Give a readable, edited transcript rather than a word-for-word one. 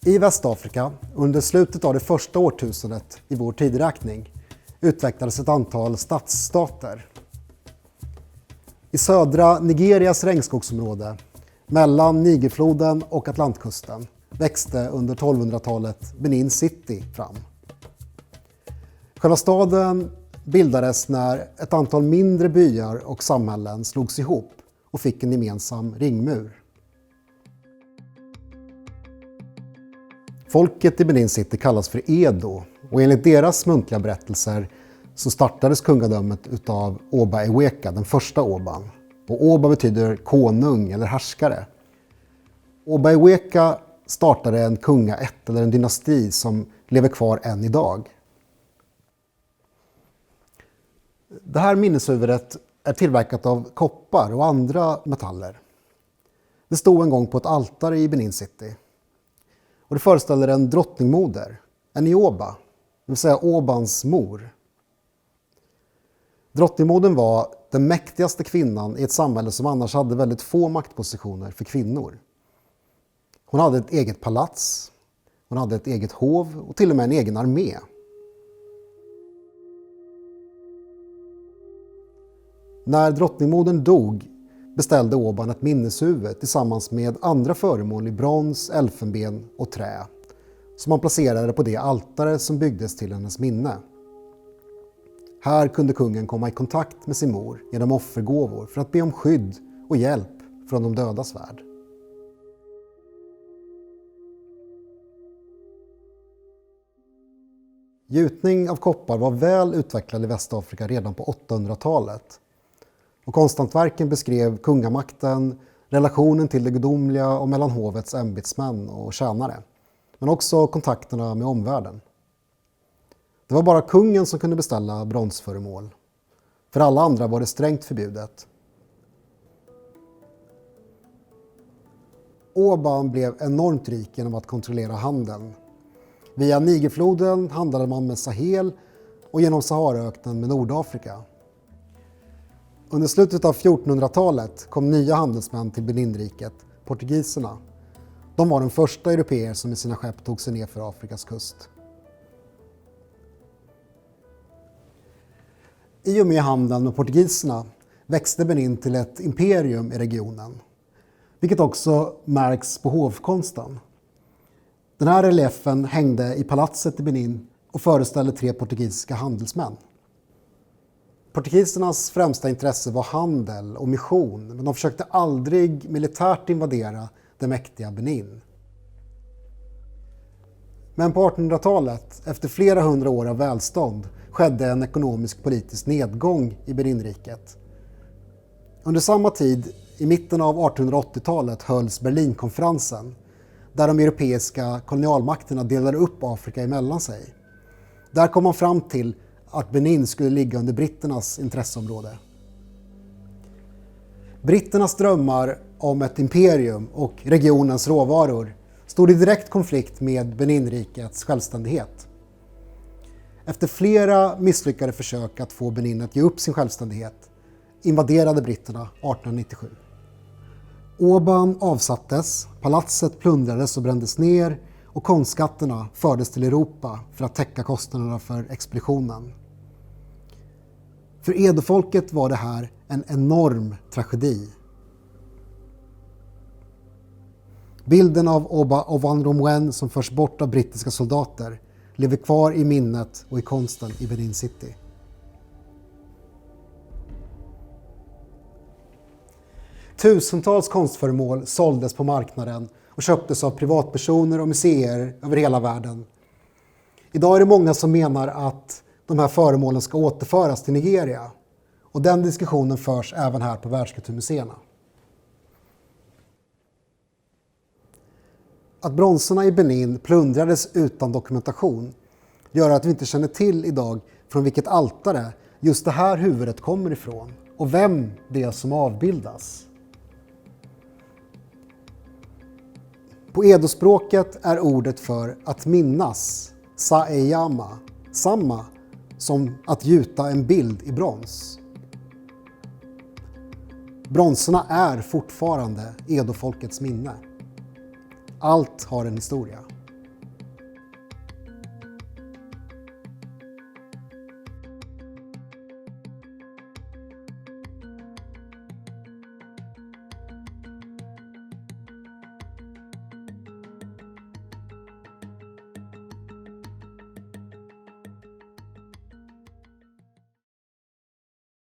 I Västafrika, under slutet av det första årtusendet i vår tideräkning, utvecklades ett antal stadsstater. I södra Nigerias regnskogsområde, mellan Nigerfloden och Atlantkusten, växte under 1200-talet Benin City fram. Själva staden bildades när ett antal mindre byar och samhällen slogs ihop och fick en gemensam ringmur. Folket i Benin City kallas för Edo och enligt deras muntliga berättelser så startades kungadömet utav Oba Eweka, den första Oban. Och Oba betyder konung eller härskare. Oba Eweka startade en kungaätt eller en dynasti som lever kvar än idag. Det här minneshuvudet är tillverkat av koppar och andra metaller. Det stod en gång på ett altare i Benin City. Och det föreställer en drottningmoder, en Ioba, det vill säga Obans mor. Drottningmodern var den mäktigaste kvinnan i ett samhälle som annars hade väldigt få maktpositioner för kvinnor. Hon hade ett eget palats, hon hade ett eget hov och till och med en egen armé. När drottningmodern dog beställde Oban ett minneshuvud tillsammans med andra föremål i brons, elfenben och trä som man placerade på det altare som byggdes till hennes minne. Här kunde kungen komma i kontakt med sin mor genom offergåvor för att be om skydd och hjälp från de dödas värld. Gjutning av koppar var väl utvecklad i Västafrika redan på 800-talet. Och konsthantverken beskrev kungamakten, relationen till det gudomliga och mellan hovets ämbetsmän och tjänare. Men också kontakterna med omvärlden. Det var bara kungen som kunde beställa bronsföremål. För alla andra var det strängt förbjudet. Oban blev enormt rik genom att kontrollera handeln. Via Nigerfloden handlade man med Sahel och genom Saharaöknen med Nordafrika. Under slutet av 1400-talet kom nya handelsmän till Beninriket, portugiserna. De var de första européer som med sina skepp tog sig ner för Afrikas kust. I och med handeln med portugiserna växte Benin till ett imperium i regionen, vilket också märks på hovkonsten. Den här reliefen hängde i palatset i Benin och föreställde 3 portugisiska handelsmän. Portugisernas främsta intresse var handel och mission, men de försökte aldrig militärt invadera det mäktiga Benin. Men på 1800-talet, efter flera hundra år av välstånd, skedde en ekonomisk-politisk nedgång i Beninriket. Under samma tid, i mitten av 1880-talet, hölls Berlinkonferensen, där de europeiska kolonialmakterna delade upp Afrika emellan sig. Där kom man fram till att Benin skulle ligga under britternas intresseområde. Britternas drömmar om ett imperium och regionens råvaror stod i direkt konflikt med Beninrikets självständighet. Efter flera misslyckade försök att få Benin att ge upp sin självständighet invaderade britterna 1897. Oban avsattes, palatset plundrades och brändes ner och konstskatterna fördes till Europa för att täcka kostnaderna för expeditionen. För Edofolket var det här en enorm tragedi. Bilden av Oba Ovanromwen som förs bort av brittiska soldater lever kvar i minnet och i konsten i Benin City. Tusentals konstföremål såldes på marknaden och köptes av privatpersoner och museer över hela världen. Idag är det många som menar att de här föremålen ska återföras till Nigeria. Och den diskussionen förs även här på Världskulturmuseerna. Att bronserna i Benin plundrades utan dokumentation gör att vi inte känner till idag från vilket altare just det här huvudet kommer ifrån och vem det är som avbildas. På edospråket är ordet för att minnas, saeyama, samma som att gjuta en bild i brons. Bronserna är fortfarande edofolkets minne. Allt har en historia.